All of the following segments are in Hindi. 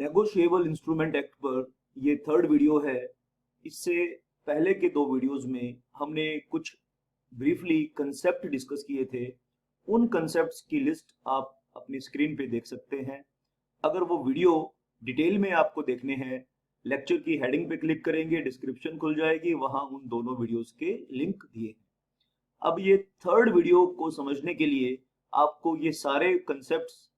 नेगोशिएबल इंस्ट्रूमेंट एक्ट पर ये थर्ड वीडियो है। इससे पहले के दो वीडियोस में हमने कुछ ब्रीफली कंसेप्ट डिस्कस किए थे। उन कंसेप्ट्स की लिस्ट आप अपनी स्क्रीन पे देख सकते हैं। अगर वो वीडियो डिटेल में आपको देखने हैं, लेक्चर की हेडिंग पे क्लिक करेंगे, डिस्क्रिप्शन खुल जाएगी, वहां उन दोनों वीडियोस के लिंक दिए हैं। अब ये थर्ड वीडियो को समझने के लिए आपको ये सारे कंसेप्ट्स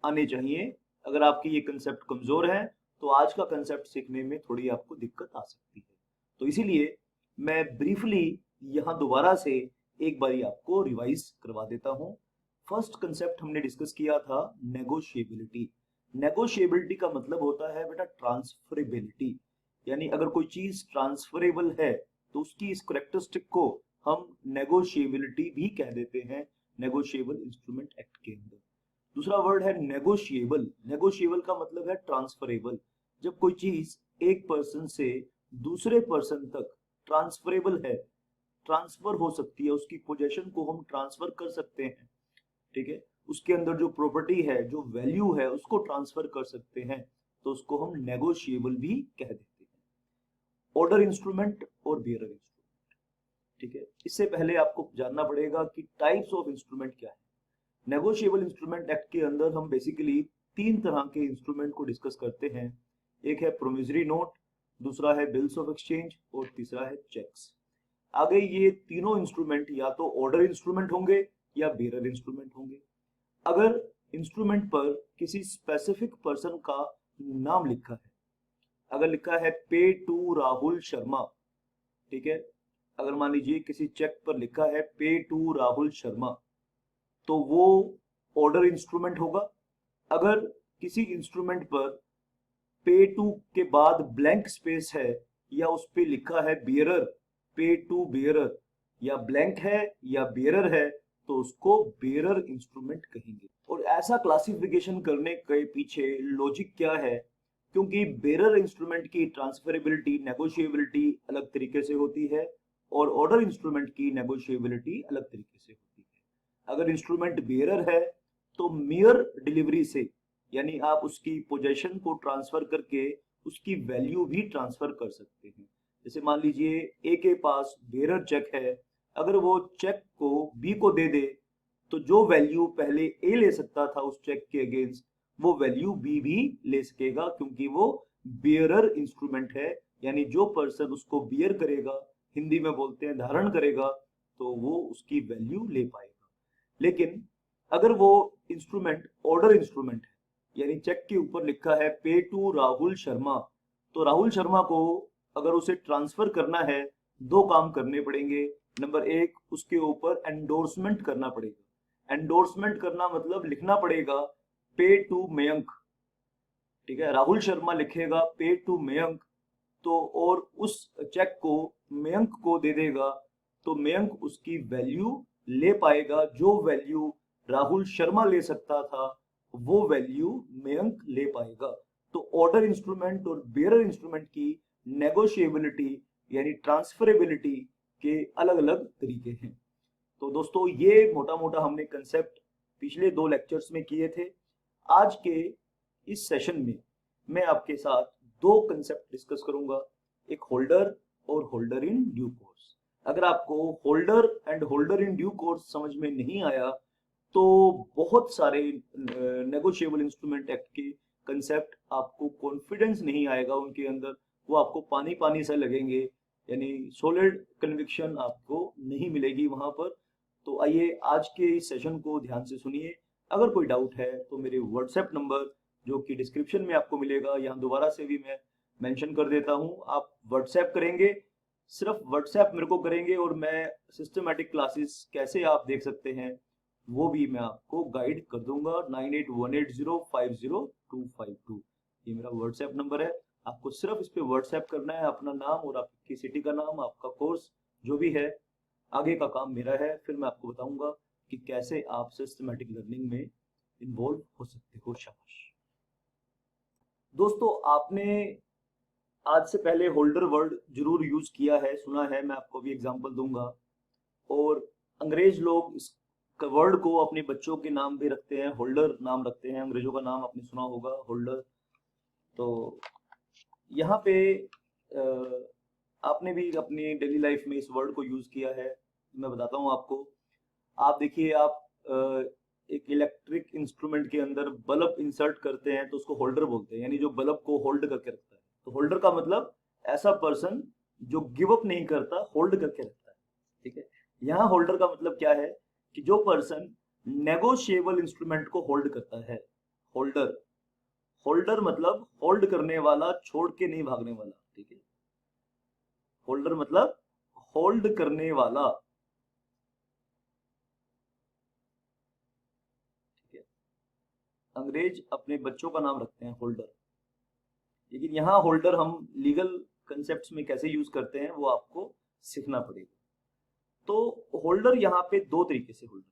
आने चाहिए। अगर आपकी ये कंसेप्ट कमजोर है तो आज का कंसेप्ट सीखने में थोड़ी आपको दिक्कत आ सकती है। तो इसीलिए मैं ब्रीफली यहाँ दोबारा से एक बारी आपको रिवाइज करवा देता हूँ। फर्स्ट कंसेप्ट हमने डिस्कस किया था नेगोशिएबिलिटी। नेगोशिएबिलिटी का मतलब होता है बेटा ट्रांसफरेबिलिटी, यानी अगर कोई चीज ट्रांसफरेबल है तो उसकी इस करेक्टरिस्टिक को हम नेगोशिएबिलिटी भी कह देते हैं नेगोशिएबल इंस्ट्रूमेंट एक्ट के अंदर। दूसरा वर्ड है नेगोशिएबल। नेगोशिएबल का मतलब है ट्रांसफरेबल। जब कोई चीज एक पर्सन से दूसरे पर्सन तक ट्रांसफरेबल है, ट्रांसफर हो सकती है, उसकी पोजीशन को हम ट्रांसफर कर सकते हैं, ठीक है, उसके अंदर जो प्रॉपर्टी है, जो वैल्यू है, उसको ट्रांसफर कर सकते हैं, तो उसको हम नेगोशिएबल भी कह देते हैं। ऑर्डर इंस्ट्रूमेंट और बियरर इंस्ट्रूमेंट, ठीक है। इससे पहले आपको जानना पड़ेगा कि टाइप्स ऑफ इंस्ट्रूमेंट क्या है। नेगोशिएबल इंस्ट्रूमेंट एक्ट के अंदर हम बेसिकली तीन तरह के इंस्ट्रूमेंट को डिस्कस करते हैं। एक है प्रोमिसरी नोट, दूसरा है बिल्स ऑफ एक्सचेंज और तीसरा है चेक्स। आगे ये तीनों इंस्ट्रूमेंट या तो ऑर्डर इंस्ट्रूमेंट होंगे या बेरर इंस्ट्रूमेंट होंगे। अगर इंस्ट्रूमेंट पर किसी स्पेसिफिक पर्सन का नाम लिखा है, अगर लिखा है पे टू राहुल शर्मा, ठीक है, अगर मान लीजिए किसी चेक पर लिखा है पे टू राहुल शर्मा, तो वो ऑर्डर इंस्ट्रूमेंट होगा। अगर किसी इंस्ट्रूमेंट पर पे टू के बाद ब्लैंक स्पेस है या उस पे लिखा है बियरर, पे टू बियरर, या ब्लैंक है या बियरर है, तो उसको बियरर इंस्ट्रूमेंट कहेंगे। और ऐसा क्लासिफिकेशन करने के पीछे लॉजिक क्या है? क्योंकि बेरर इंस्ट्रूमेंट की ट्रांसफरेबिलिटी, नेगोशिएबिलिटी अलग तरीके से होती है और ऑर्डर इंस्ट्रूमेंट की नेगोशिएबिलिटी अलग तरीके से होती है। अगर इंस्ट्रूमेंट बेयरर है तो मियर डिलीवरी से, यानी आप उसकी पोजीशन को ट्रांसफर करके उसकी वैल्यू भी ट्रांसफर कर सकते हैं। जैसे मान लीजिए ए के पास बेयरर चेक है, अगर वो चेक को बी को दे दे तो जो वैल्यू पहले ए ले सकता था उस चेक के अगेंस्ट, वो वैल्यू बी भी ले सकेगा, क्योंकि वो बेयरर इंस्ट्रूमेंट है। यानी जो पर्सन उसको बियर करेगा, हिंदी में बोलते हैं धारण करेगा, तो वो उसकी वैल्यू ले पाएगा। लेकिन अगर वो इंस्ट्रूमेंट ऑर्डर इंस्ट्रूमेंट है, यानी चेक के ऊपर लिखा है पे टू राहुल शर्मा, तो राहुल शर्मा को अगर उसे ट्रांसफर करना है, दो काम करने पड़ेंगे। नंबर एक, उसके ऊपर एंडोर्समेंट करना पड़ेगा। एंडोर्समेंट करना मतलब लिखना पड़ेगा पे टू मयंक, ठीक है, राहुल शर्मा लिखेगा पे टू मयंक, तो और उस चेक को मयंक को दे देगा, तो मयंक उसकी वैल्यू ले पाएगा। जो वैल्यू राहुल शर्मा ले सकता था वो वैल्यू मयंक ले पाएगा। तो ऑर्डर इंस्ट्रूमेंट और बेयरर इंस्ट्रूमेंट की नेगोशिएबिलिटी यानी ट्रांसफरेबिलिटी के अलग अलग तरीके हैं। तो दोस्तों ये मोटा मोटा हमने कंसेप्ट पिछले दो लेक्चर्स में किए थे। आज के इस सेशन में मैं आपके साथ दो कंसेप्ट डिस्कस करूंगा, एक होल्डर और होल्डर इन ड्यू कोर्स। अगर आपको holder and holder in due course समझ में नहीं आया तो बहुत सारे नेगोशिएबल इंस्ट्रूमेंट एक्ट के कंसेप्ट आपको कॉन्फिडेंस नहीं आएगा उनके अंदर, वो आपको पानी पानी सा लगेंगे, यानी सॉलिड कन्विक्शन आपको नहीं मिलेगी वहां पर। तो आइए आज के इस सेशन को ध्यान से सुनिए। अगर कोई डाउट है तो मेरे व्हाट्सएप नंबर जो कि डिस्क्रिप्शन में आपको मिलेगा, यहाँ दोबारा से भी मैं मेंशन कर देता हूँ, आप व्हाट्सएप करेंगे, सिर्फ व्हाट्सएप मेरे को करेंगे और मैं सिस्टमेटिक क्लासेस कैसे आप देख सकते हैं वो भी मैं आपको गाइड कर दूंगा। 9818050252 ये मेरा व्हाट्सएप नंबर है। आपको सिर्फ इस पे व्हाट्सएप करना है, अपना नाम और आपकी सिटी का नाम, आपका कोर्स जो भी है, आगे का काम मेरा है। फिर मैं आपको बताऊंगा कि कैसे आप सिस्टमेटिक लर्निंग में इन्वॉल्व हो सकते हो। शाबाश दोस्तों, आपने आज से पहले होल्डर वर्ड जरूर यूज किया है, सुना है, मैं आपको भी एग्जांपल दूंगा। और अंग्रेज लोग इस वर्ड को अपने बच्चों के नाम भी रखते हैं, होल्डर नाम रखते हैं। अंग्रेजों का नाम आपने सुना होगा होल्डर। यहाँ पे आपने भी अपनी डेली लाइफ में इस वर्ड को यूज किया है, मैं बताता हूँ आपको। आप देखिए, आप एक इलेक्ट्रिक इंस्ट्रूमेंट के अंदर बल्ब इंसर्ट करते हैं तो उसको होल्डर बोलते हैं, यानी जो बल्ब को होल्ड करके रखता है। तो होल्डर का मतलब ऐसा पर्सन जो गिव अप नहीं करता, होल्ड करके रखता है, ठीक है। यहाँ होल्डर का मतलब क्या है कि जो पर्सन नेगोशिएबल इंस्ट्रूमेंट को होल्ड करता है, होल्डर। होल्डर मतलब होल्ड करने वाला, छोड़ के नहीं भागने वाला, ठीक है। होल्डर मतलब होल्ड करने वाला, ठीक है। अंग्रेज अपने बच्चों का नाम रखते हैं होल्डर, लेकिन यहाँ होल्डर हम लीगल कंसेप्ट्स में कैसे यूज करते हैं वो आपको सीखना पड़ेगा। तो होल्डर यहाँ पे दो तरीके से होल्डर,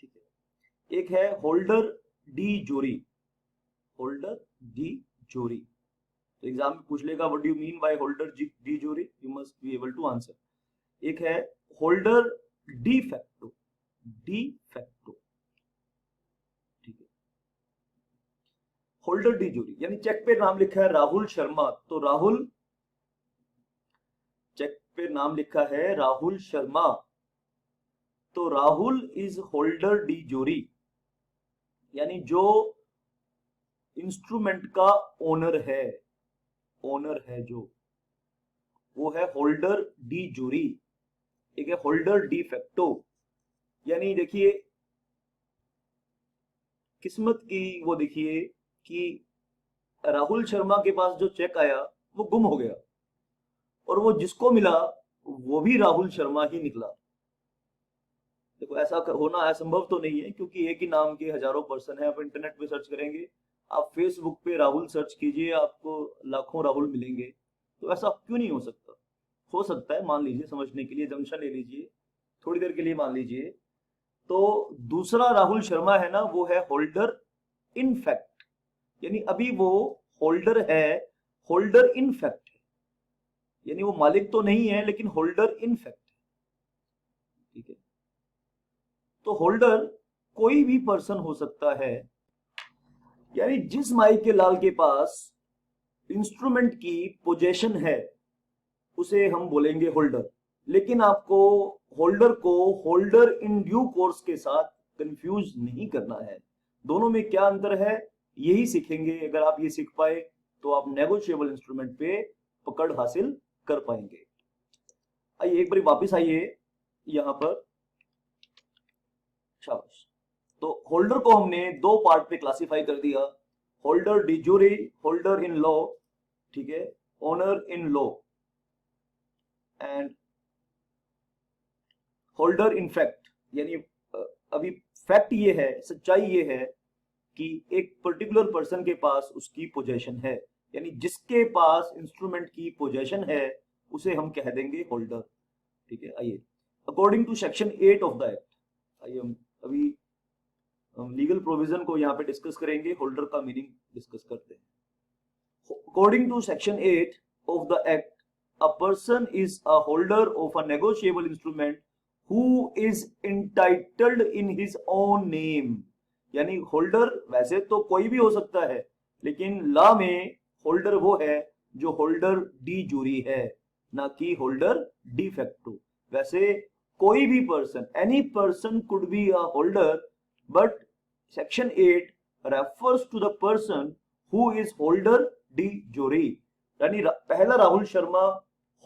ठीक है। एक है holder de jure, holder de jure. तो एग्जाम में पूछ लेगा what do you mean by holder de jure, you must be able to answer. एक है holder de facto, de facto, ठीक है। होल्डर डी जोरी यानी चेक पे नाम लिखा है राहुल शर्मा, तो राहुल, चेक पे नाम लिखा है राहुल शर्मा, तो राहुल इज होल्डर डी जोरी, यानी जो इंस्ट्रूमेंट का ओनर है, ओनर है जो, वो है होल्डर डी जोरी। एक है होल्डर डी फैक्टो, यानी देखिए किस्मत की वो देखिए कि राहुल शर्मा के पास जो चेक आया वो गुम हो गया, और वो जिसको मिला वो भी राहुल शर्मा ही निकला। देखो ऐसा होना असंभव तो नहीं है, क्योंकि एक ही नाम के हजारों पर्सन है। आप इंटरनेट पे सर्च करेंगे, आप फेसबुक पे राहुल सर्च कीजिए, आपको लाखों राहुल मिलेंगे। तो ऐसा क्यों नहीं हो सकता? हो सकता है, मान लीजिए समझने के लिए जंक्शन ले लीजिए, थोड़ी देर के लिए मान लीजिए। तो दूसरा राहुल शर्मा है ना, वो है होल्डर इन फैक्ट, यानी अभी वो होल्डर है, होल्डर इन फैक्ट है, यानी वो मालिक तो नहीं है लेकिन होल्डर इन फैक्ट है, ठीक है। तो होल्डर कोई भी पर्सन हो सकता है, यानी जिस माई के लाल के पास इंस्ट्रूमेंट की पोजेशन है उसे हम बोलेंगे होल्डर। लेकिन आपको होल्डर को होल्डर इन ड्यू कोर्स के साथ कंफ्यूज नहीं करना है। दोनों में क्या अंतर है यही सीखेंगे। अगर आप ये सीख पाए तो आप नेगोशिएबल इंस्ट्रूमेंट पे पकड़ हासिल कर पाएंगे। आइए एक बार वापिस आइए यहां पर, शाबाश। तो होल्डर को हमने दो पार्ट पे क्लासिफाई कर दिया, holder D jury, holder in law, ठीक है, owner in law, and holder in fact. यानी अभी फैक्ट ये है, सच्चाई ये है कि एक पर्टिकुलर पर्सन के पास उसकी पोजेशन है, यानी जिसके पास इंस्ट्रूमेंट की पोजेशन है उसे हम कह देंगे होल्डर, ठीक है। आइए according to section 8 of the act, आइए हम अभी लीगल प्रोविजन को यहाँ पे डिस्कस करेंगे, होल्डर का मीनिंग डिस्कस करते हैं। According to section 8 of the act, a person is a holder of a negotiable instrument who is entitled in his own name। यानी होल्डर वैसे तो कोई भी हो सकता है, लेकिन लॉ में होल्डर वो है जो होल्डर डी जूरी है, ना कि होल्डर डी फैक्टो। वैसे कोई भी person, any person could be a holder, but section 8 refers to the person who is holder de jure. यानी पहला राहुल शर्मा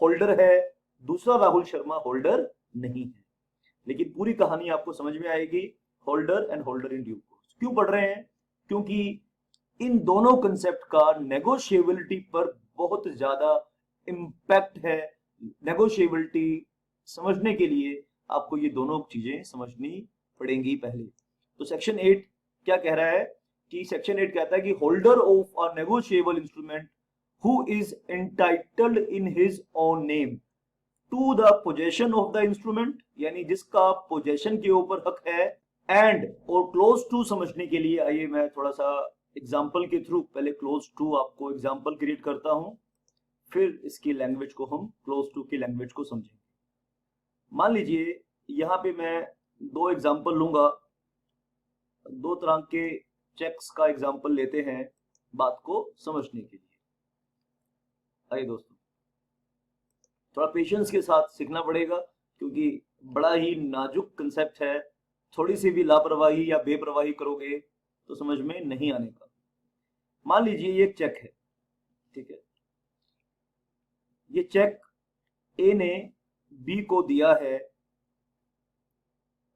होल्डर है, दूसरा राहुल शर्मा होल्डर नहीं है। लेकिन पूरी कहानी आपको समझ में आएगी, holder and holder in due course. क्यों पढ़ रहे हैं? क्योंकि इन दोनों कंसेप्ट का नेगोशिएबिलिटी पर बहुत ज्यादा इंपैक्ट है। नेगोशिएबिलिटी समझने के लिए आपको ये दोनों चीजें समझनी पड़ेंगी पहले। तो सेक्शन 8 क्या कह रहा है कि सेक्शन 8 कहता है कि holder of a negotiable instrument who is entitled in his own name to the possession of the instrument, यानी जिसका पोजेशन के ऊपर हक है, एंड और क्लोज टू समझने के लिए आइए मैं थोड़ा सा एग्जांपल के थ्रू पहले क्लोज टू आपको एग्जांपल क्रिएट करता हूं, फिर इसकी लैंग्वेज को हम क्लोज टू की लैंग्वेज को समझेंगे। मान लीजिए यहां पे मैं दो एग्जांपल लूंगा, दो तरह के चेक्स का एग्जांपल लेते हैं बात को समझने के लिए। आइए दोस्तों, थोड़ा पेशेंस के साथ सीखना पड़ेगा क्योंकि बड़ा ही नाजुक कंसेप्ट है। थोड़ी सी भी लापरवाही या बेपरवाही करोगे तो समझ में नहीं आने का। मान लीजिए ये एक चेक है, ठीक है, ये चेक ए ने बी को दिया है।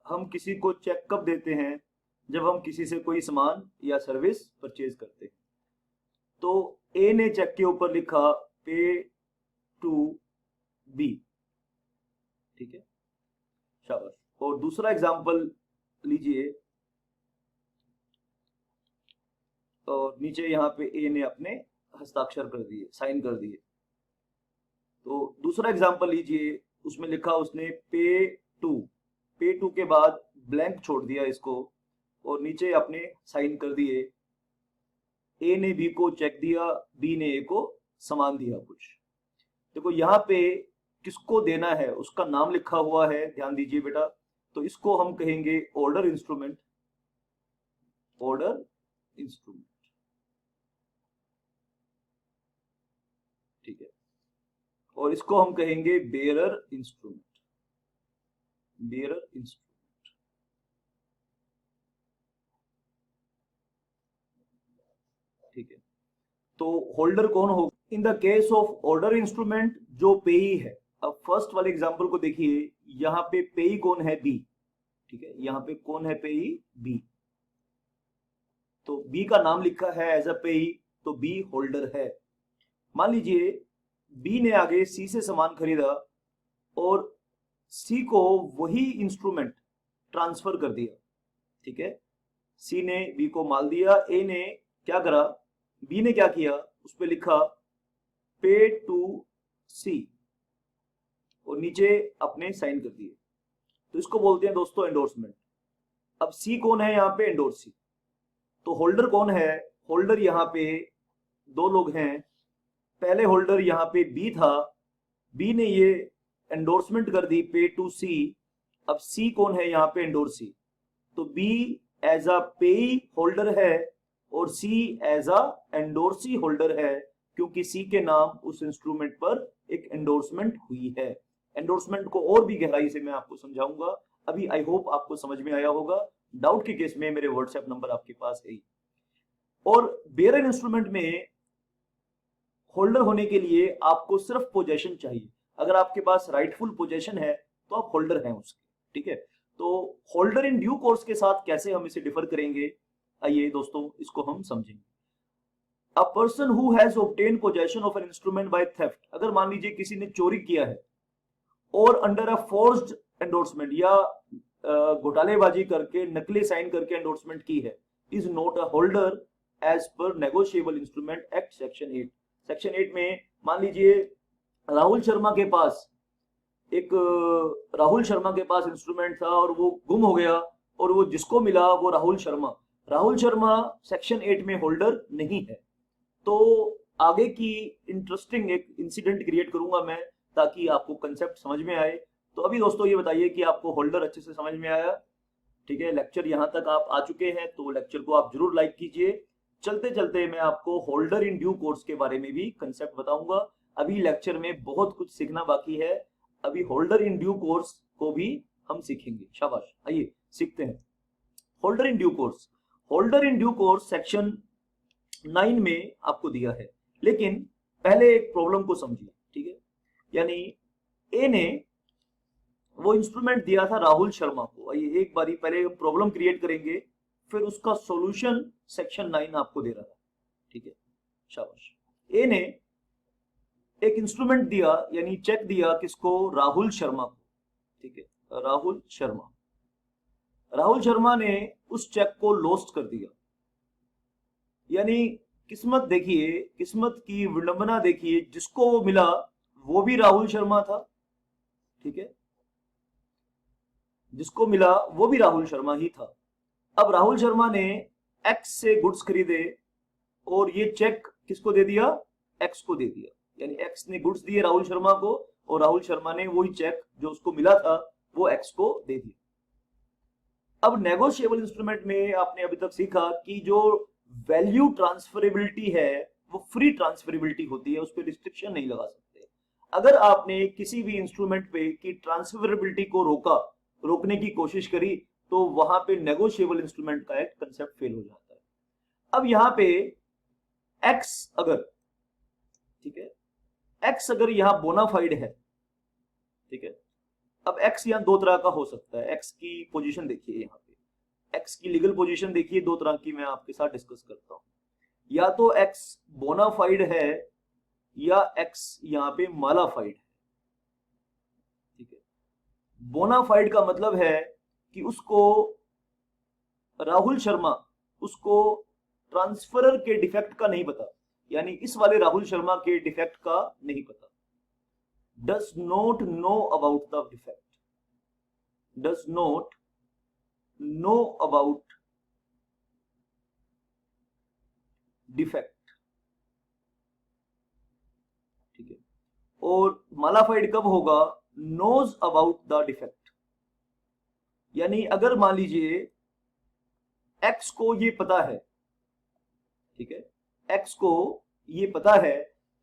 हम किसी को चेक कब देते हैं? जब हम किसी से कोई सामान या सर्विस परचेज करते हैं। तो ए ने चेक के ऊपर लिखा पे टू बी, ठीक है, शाबाश। और दूसरा एग्जांपल लीजिए, और नीचे यहाँ पे ए ने अपने हस्ताक्षर कर दिए, साइन कर दिए। तो दूसरा एग्जांपल लीजिए, उसमें लिखा उसने पे टू के बाद ब्लैंक छोड़ दिया इसको, और नीचे अपने साइन कर दिए। ए ने बी को चेक दिया, बी ने ए को सामान दिया कुछ। देखो यहाँ पे किसको देना है उसका नाम लिखा हुआ है, ध्यान दीजिए बेटा। तो इसको हम कहेंगे ऑर्डर इंस्ट्रूमेंट, ऑर्डर इंस्ट्रूमेंट, ठीक है। और इसको हम कहेंगे बेयरर इंस्ट्रूमेंट, बेयरर इंस्ट्रूमेंट, ठीक है। तो होल्डर कौन हो? In the case of order instrument जो पेई है। अब फर्स्ट वाले एग्जांपल को देखिए, यहाँ पे पेई कौन है? बी, ठीक है। यहाँ पे कौन है पेई? बी। तो बी का नाम लिखा है एज अ पेई, तो बी होल्डर है। मान लीजिए बी ने आगे सी से सामान खरीदा और सी को वही इंस्ट्रूमेंट ट्रांसफर कर दिया, ठीक है। सी ने बी को माल दिया, ए ने क्या करा? बी ने क्या किया? उस पर लिखा पे टू सी और नीचे अपने साइन कर दिए। तो इसको बोलते हैं दोस्तों एंडोर्समेंट। अब सी कौन है यहाँ पे? एंडोर्सी। तो होल्डर कौन है? होल्डर यहाँ पे दो लोग हैं। पहले होल्डर यहाँ पे बी था, बी ने ये एंडोर्समेंट कर दी पे टू सी। अब सी कौन है यहाँ पे? एंडोर्सी। तो बी एज अ पेई होल्डर है और सी एज अ एंडोर्सी होल्डर है, क्योंकि सी के नाम उस इंस्ट्रूमेंट पर एक एंडोर्समेंट हुई है। एंडोर्समेंट को और भी गहराई से मैं आपको समझाऊंगा। अभी आई होप आपको समझ में आया होगा। डाउट के केस में मेरे व्हाट्सएप नंबर आपके पास है। और बेयरर इंस्ट्रूमेंट में होल्डर होने के लिए आपको सिर्फ पोजेशन चाहिए। अगर आपके पास राइटफुल पोजेशन है तो आप होल्डर हैं उसके, ठीक है। तो होल्डर इन ड्यू कोर्स के साथ कैसे हम इसे डिफर करेंगे, आइए दोस्तों इसको हम समझेंगे। अ person who has obtain possession of an instrument by theft, अगर मान लीजिए किसी ने चोरी किया है और अंडर अ फोर्स्ड एंडोर्समेंट या घोटालेबाजी करके नकली साइन करके एंडोर्समेंट की है, is not a holder as per negotiable instrument act section 8। Section 8 में मान लीजिए राहुल शर्मा के पास इंस्ट्रूमेंट था और वो गुम हो गया, और वो जिसको मिला वो राहुल शर्मा सेक्शन 8 में होल्डर नहीं है। तो आगे की इंटरेस्टिंग एक इंसिडेंट क्रिएट करूंगा मैं, ताकि आपको कंसेप्ट समझ में आए। तो अभी दोस्तों ये बताइए कि आपको होल्डर अच्छे से समझ में आया? ठीक है, लेक्चर यहां तक आप आ चुके हैं तो लेक्चर को आप जरूर लाइक कीजिए। चलते चलते मैं आपको होल्डर इन ड्यू कोर्स के बारे में भी कंसेप्ट बताऊंगा। अभी लेक्चर में बहुत कुछ सीखना बाकी है। अभी होल्डर इन ड्यू कोर्स को भी हम सीखेंगे। शाबाश, आइए सीखते हैं। Holder in due course section 9 में आपको दिया है, लेकिन पहले एक प्रॉब्लम को समझिए, ठीक है। यानी ए ने वो इंस्ट्रूमेंट दिया था राहुल शर्मा को। आइए एक बारी पहले प्रॉब्लम क्रिएट करेंगे, फिर उसका सॉल्यूशन सेक्शन 9 आपको दे रहा है, ठीक है। शाबाश। ए ने एक इंस्ट्रूमेंट दिया यानी चेक दिया किसको? राहुल शर्मा को, ठीक है। राहुल शर्मा ने उस चेक को लॉस्ट कर दिया। यानी किस्मत देखिए, किस्मत की विडंबना देखिए, जिसको वो मिला वो भी राहुल शर्मा था, ठीक है। जिसको मिला वो भी राहुल शर्मा ही था। अब राहुल शर्मा ने एक्स से गुड्स खरीदे और ये चेक किसको दे दिया? एक्स को दे दिया। यानी एक्स ने गुड्स दिए राहुल शर्मा को और राहुल शर्मा ने वही चेक जो उसको मिला था वो एक्स को दे दिया। अब नेगोशिएबल इंस्ट्रूमेंट में आपने अभी तक सीखा कि जो वैल्यू ट्रांसफरेबिलिटी है वो फ्री ट्रांसफरेबिलिटी होती है, उस पर रिस्ट्रिक्शन नहीं लगा सकते। अगर आपने किसी भी इंस्ट्रूमेंट पे की ट्रांसफरेबिलिटी को रोकने की कोशिश करी तो वहां पे नेगोशिएबल इंस्ट्रूमेंट का एक कंसेप्ट फेल हो जाता है। अब यहां पे एक्स अगर, ठीक है, एक्स अगर यहां बोनाफाइड है, ठीक है, अब एक्स यहां दो तरह का हो सकता है। एक्स की पोजीशन देखिए, यहां पे एक्स की लीगल पोजीशन देखिए, दो तरह की मैं आपके साथ डिस्कस करता हूं। या तो एक्स बोनाफाइड है या एक्स यहां पे मालाफाइड है, ठीक है। बोनाफाइड का मतलब है कि उसको राहुल शर्मा, उसको ट्रांसफरर के डिफेक्ट का नहीं पता, यानी इस वाले राहुल शर्मा के डिफेक्ट का नहीं पता। Does not know about the defect, does not know about defect, ठीक है। और मालाफाइड कब होगा? नोज अबाउट द डिफेक्ट, यानी अगर मान लीजिए एक्स को ये पता है, ठीक है, एक्स को ये पता है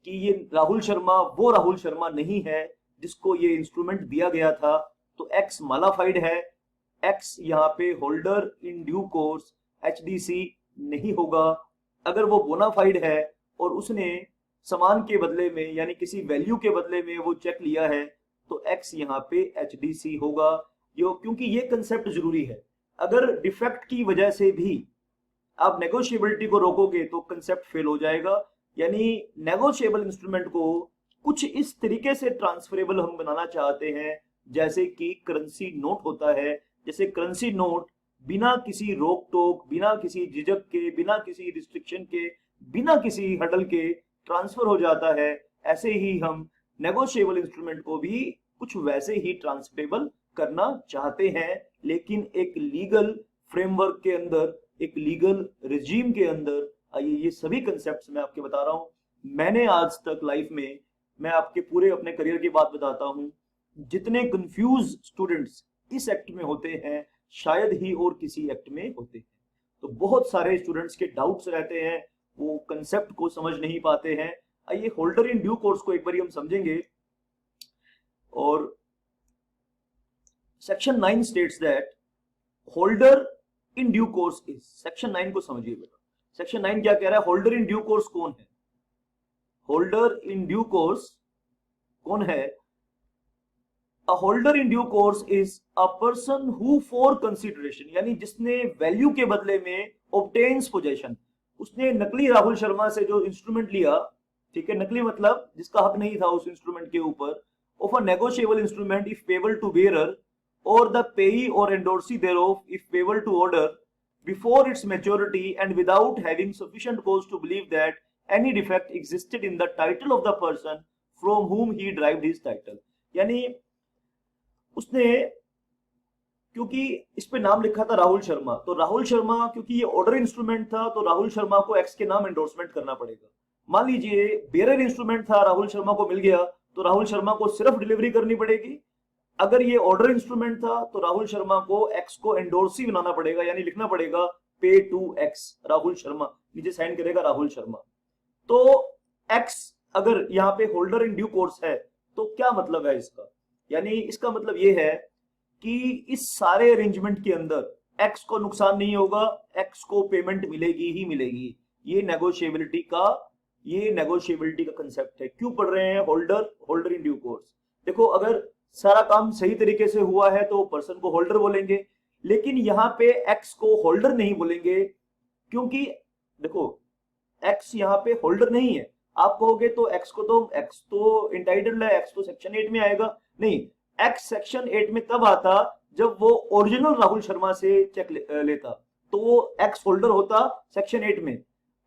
कि ये राहुल शर्मा वो राहुल शर्मा नहीं है जिसको ये इंस्ट्रूमेंट दिया गया था, तो एक्स मालाफाइड है। एक्स यहाँ पे holder in due course HDC नहीं होगा। अगर वो बोनाफाइड है और उसने सामान के बदले में यानी किसी वैल्यू के बदले में वो चेक लिया है तो एक्स यहाँ पे एचडीसी होगा। क्योंकि ये कंसेप्ट जरूरी है। अगर डिफेक्ट की वजह से भी आप नेगोशिएबिलिटी को रोकोगे तो कंसेप्ट फेल हो जाएगा। यानी नेगोशिएबल इंस्ट्रूमेंट को कुछ इस तरीके से ट्रांसफरेबल हम बनाना चाहते हैं जैसे कि करेंसी नोट होता है। जैसे करेंसी नोट बिना किसी रोक टोक, बिना किसी झिझक के, बिना किसी रिस्ट्रिक्शन के, बिना किसी हडल के ट्रांसफर हो जाता है, ऐसे ही हम नेगोशिएबल इंस्ट्रूमेंट को भी कुछ वैसे ही ट्रांसफरेबल करना चाहते हैं, लेकिन एक लीगल फ्रेमवर्क के अंदर, एक लीगल रिजीम के अंदर। आइए ये सभी कंसेप्ट्स मैं आपके बता रहा हूं। मैंने आज तक लाइफ में, मैं आपके पूरे अपने करियर की बात बताता हूं, जितने कंफ्यूज स्टूडेंट्स इस एक्ट में होते हैं शायद ही और किसी एक्ट में होते हैं। तो बहुत सारे स्टूडेंट्स के डाउट्स रहते हैं, वो कंसेप्ट को समझ नहीं पाते हैं। आइए होल्डर इन ड्यू कोर्स को एक बार हम समझेंगे। और section 9 states that holder in due course is, section 9 को समझिए बेटा। सेक्शन 9 क्या कह रहा है? होल्डर इन ड्यू कोर्स कौन है? होल्डर इन ड्यू कोर्स कौन है? A holder in due course is a person who for consideration, यानी जिसने वैल्यू के बदले में ऑब्टेन्स पोजेशन, उसने नकली राहुल शर्मा से जो इंस्ट्रूमेंट लिया, ठीक है, नकली मतलब जिसका हक नहीं था उस इंस्ट्रूमेंट के ऊपर, of a negotiable instrument if payable to bearer or the payee or endorsee thereof if payable to order before its maturity and without having sufficient cause to believe that any defect existed in the title of the person from whom he derived his title। यानी उसने, क्योंकि इस पे नाम लिखा था राहुल शर्मा, तो राहुल शर्मा क्योंकि ये ऑर्डर इंस्ट्रूमेंट था तो राहुल शर्मा को एक्स के नाम एंडोर्समेंट करना पड़ेगा। मान लीजिए बेरर इंस्ट्रूमेंट था, राहुल शर्मा को मिल गया तो राहुल शर्मा को सिर्फ डिलीवरी करनी पड़ेगी। अगर ये ऑर्डर इंस्ट्रूमेंट था तो राहुल शर्मा को एक्स को एंडोर्सी बनाना पड़ेगा, यानी लिखना पड़ेगा पे टू एक्स राहुल शर्मा, नीचे साइन करेगा राहुल शर्मा। तो एक्स अगर यहाँ पे होल्डर इन ड्यू कोर्स है तो क्या मतलब है इसका? यानी इसका मतलब ये है कि इस सारे अरेंजमेंट के अंदर एक्स को नुकसान नहीं होगा, एक्स को पेमेंट मिलेगी ही मिलेगी। ये नेगोशिएबिलिटी का कंसेप्ट है। क्यों पढ़ रहे हैं होल्डर इन ड्यू कोर्स? देखो अगर सारा काम सही तरीके से हुआ है तो पर्सन को होल्डर बोलेंगे, लेकिन यहां पे एक्स को होल्डर नहीं बोलेंगे क्योंकि देखो एक्स यहां पे होल्डर नहीं है। आप कहोगे तो एक्स तो इंटाइटल्ड है, एक्स तो सेक्शन 8 में आएगा। नहीं, एक्स सेक्शन 8 में तब आता जब वो ओरिजिनल राहुल शर्मा से चेक लेता, तो वो एक्स होल्डर होता सेक्शन 8 में।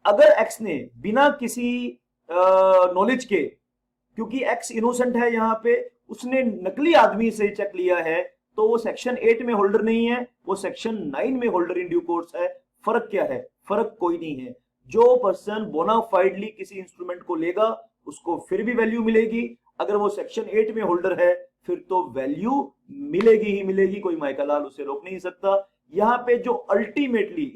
अगर एक्स ने बिना किसी नॉलेज के, क्योंकि एक्स इनोसेंट है यहाँ पे, उसने नकली आदमी से चेक लिया है तो वो सेक्शन 8 में होल्डर नहीं है, वो सेक्शन 9 में होल्डर इन ड्यू कोर्स है। फर्क क्या है? फर्क कोई नहीं है। जो पर्सन बोनाफाइडली किसी इंस्ट्रूमेंट को लेगा उसको फिर भी वैल्यू मिलेगी। अगर वो सेक्शन 8 में होल्डर है फिर तो वैल्यू मिलेगी ही मिलेगी, कोई माइका लाल उसे रोक नहीं सकता। यहाँ पे जो अल्टीमेटली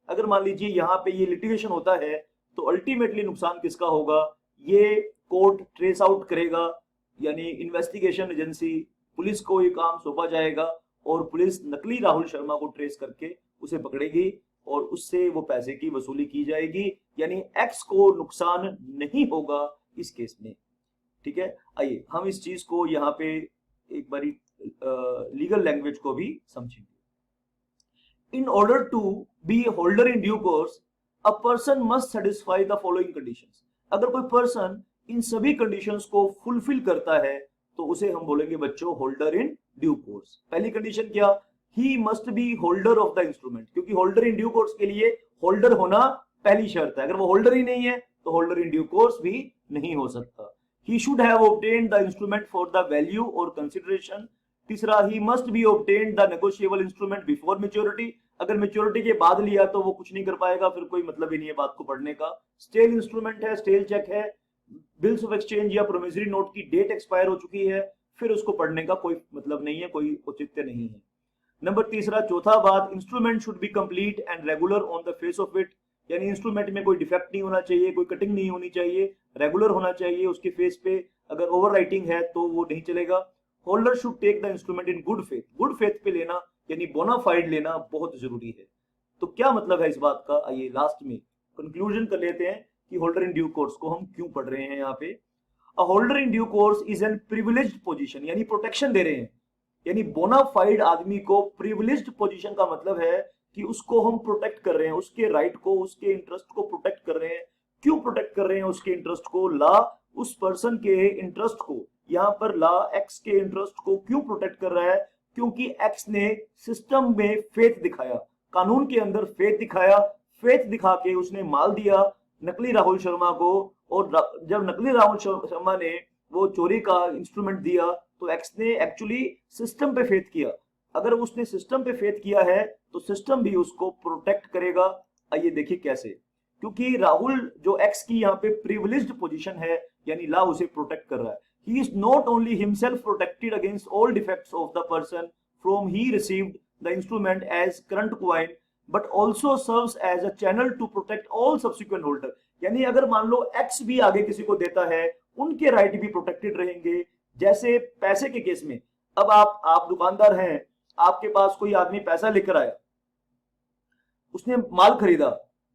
अगर मान लीजिए यहाँ पे ये लिटिगेशन होता है तो अल्टीमेटली नुकसान किसका होगा, ये कोर्ट ट्रेस आउट करेगा, यानी इन्वेस्टिगेशन एजेंसी पुलिस को ये काम सौंपा जाएगा और पुलिस नकली राहुल शर्मा को ट्रेस करके उसे पकड़ेगी और उससे वो पैसे की वसूली की जाएगी, यानी एक्स को नुकसान नहीं होगा इस केस में। ठीक है, आइए हम इस चीज को यहाँ पे एक बारी लीगल लैंग्वेज को भी समझेंगे। In order to be holder in due course a person must satisfy the following conditions. अगर कोई पर्सन इन सभी कंडीशंस को फुलफिल करता है तो उसे हम बोलेंगे बच्चों होल्डर इन ड्यू कोर्स। पहली कंडीशन क्या, he must be holder of the instrument, क्योंकि होल्डर इन ड्यू कोर्स के लिए होल्डर होना पहली शर्त है। अगर वो होल्डर ही नहीं है तो होल्डर इन ड्यू कोर्स भी नहीं हो सकता। He should have obtained the instrument for the value or consideration। तीसरा, he must be obtained the negotiable instrument before maturity। अगर मेच्योरिटी के बाद लिया तो वो कुछ नहीं कर पाएगा, फिर कोई मतलब ही नहीं है बात को पढ़ने का। स्टेल इंस्ट्रूमेंट है, स्टेल चेक है, बिल्स ऑफ एक्सचेंज या प्रोमिसरी नोट की डेट एक्सपायर हो चुकी है, फिर उसको पढ़ने का कोई मतलब नहीं है, कोई औचित्य नहीं है। नंबर तीसरा, चौथा बात, instrument should be complete and regular on the face of it, यानी इंस्ट्रूमेंट में कोई डिफेक्ट नहीं होना चाहिए, कोई कटिंग नहीं होनी चाहिए, रेगुलर होना चाहिए उसके फेस पे। अगर ओवर राइटिंग है तो वो नहीं चलेगा। Holder should take the instrument in good faith, good faith पे लेना यानी बोनाफाइड लेना बहुत जरूरी है। तो क्या मतलब है इस बात का, आइए लास्ट में कंक्लूजन कर लेते हैं कि होल्डर इन ड्यू कोर्स को हम क्यों पढ़ रहे हैं यहाँ पे। A holder in due course is an privileged position, यानी प्रोटेक्शन दे रहे हैं, यानी बोनाफाइड आदमी को प्रिविलेज्ड पोजीशन का मतलब है कि उसको हम प्रोटेक्ट कर रहे हैं, उसके राइट को, उसके इंटरेस्ट को प्रोटेक्ट कर रहे हैं। क्यों प्रोटेक्ट कर रहे हैं उसके इंटरेस्ट को, ला उस पर्सन के इंटरेस्ट को, यहाँ पर ला एक्स के इंटरेस्ट को क्यों प्रोटेक्ट कर रहा है, क्योंकि एक्स ने सिस्टम में फेथ दिखाया, कानून के अंदर फेथ दिखाया, फेथ दिखा के उसने माल दिया नकली राहुल शर्मा को, और जब नकली राहुल शर्मा ने वो चोरी का इंस्ट्रूमेंट दिया तो एक्स ने एक्चुअली सिस्टम पे फेथ किया। अगर उसने सिस्टम पे फेथ किया है तो सिस्टम भी उसको प्रोटेक्ट करेगा। आइए देखिए कैसे, क्योंकि राहुल जो एक्स की यहाँ पे प्रिविलेज्ड पोजीशन है, यानी ला उसे प्रोटेक्ट कर रहा है। He is not only himself protected against all defects of the person from he received the instrument as current coin, but also serves as a channel to protect all subsequent holder. यानी अगर मान लो एक्स भी आगे किसी को देता है, उनके राइट भी प्रोटेक्टेड रहेंगे। जैसे पैसे के केस में, अब आप दुकानदार हैं, आपके पास कोई आदमी पैसा लेकर आया, उसने माल खरीदा,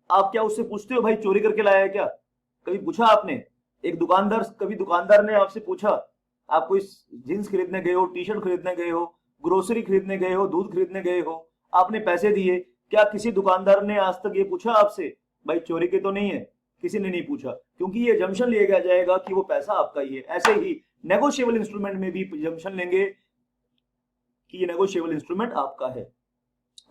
आप क्या उससे पूछते हो भाई चोरी करके लाया है क्या? कभी पूछा आपने? कभी दुकानदार ने आपसे पूछा, आप कोई जींस खरीदने गए हो, टी शर्ट खरीदने गए हो, ग्रोसरी खरीदने गए हो, दूध खरीदने गए हो, आपने पैसे दिए, क्या किसी दुकानदार ने आज तक ये पूछा आपसे भाई चोरी के तो नहीं है? किसी ने नहीं पूछा, क्योंकि ये जम्पशन लिया जाएगा कि वो पैसा आपका ही है। ऐसे ही नेगोशिएबल इंस्ट्रूमेंट में भी जम्पशन लेंगे कि ये नेगोशिएबल इंस्ट्रूमेंट आपका है।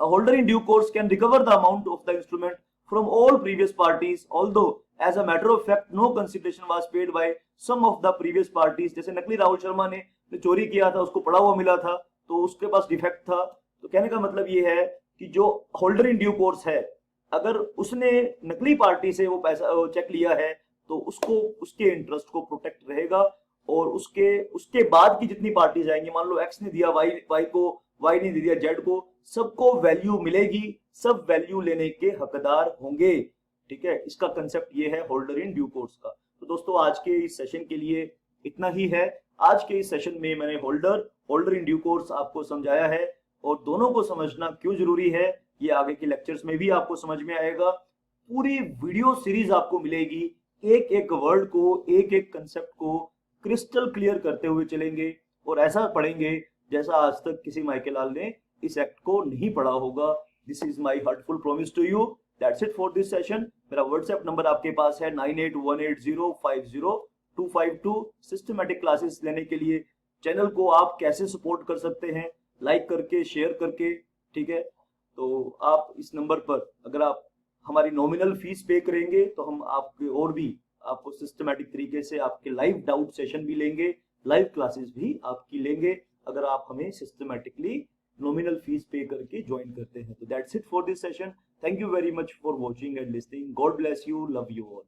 A holder in due course can recover the amount of the instrument from all previous parties, although as a matter of fact no consideration was paid by some of the previous parties। जैसे नकली राहुल शर्मा ने चोरी किया था, उसको पड़ा हुआ मिला था तो उसके पास डिफेक्ट था। तो कहने का मतलब ये है कि जो होल्डर इन ड्यू कोर्स है, अगर उसने नकली पार्टी से वो पैसा चेक लिया है तो उसको उसके इंटरेस्ट को प्रोटेक्ट रहेगा, और उसके बाद की जितनी पार्टीज आएंगी, मान लो एक्स ने दिया वाई को, वाई ने दिया जेड को, सबको वैल्यू मिलेगी, सब वैल्यू लेने के हकदार होंगे। ठीक है, इसका कंसेप्ट ये है होल्डर इन ड्यू कोर्स का। तो दोस्तों आज के इस सेशन के लिए इतना ही है। आज के इस सेशन में मैंने होल्डर इन ड्यू कोर्स आपको समझाया है, और दोनों को समझना क्यों जरूरी है ये आगे के लेक्चर्स में भी आपको समझ में आएगा। पूरी वीडियो सीरीज आपको मिलेगी, एक एक वर्ड को, एक एक कंसेप्ट को क्रिस्टल क्लियर करते हुए चलेंगे, और ऐसा पढ़ेंगे जैसा आज तक किसी माइकल लाल ने इस एक्ट को नहीं पढ़ा होगा। This is my heartful promise to you. That's it for this session. मेरा व्हाट्सएप नंबर आपके पास है 9818050252। सिस्टमैटिक क्लासेस लेने के लिए चैनल को आप कैसे सपोर्ट कर सकते हैं, लाइक करके, शेयर करके। ठीक है, तो आप इस नंबर पर अगर आप हमारी नॉमिनल फीस पे करेंगे तो हम आपके और भी आपको सिस्टमैटिक तरीके से आपके लाइव डाउट सेशन भी लेंगे, लाइव क्लासेस भी आपकी लेंगे, अगर आप हमें सिस्टमैटिकली नॉमिनल फीस पे करके ज्वाइन करते हैं। तो that's it for this session. Thank you very much for watching and listening. God bless you, love you all.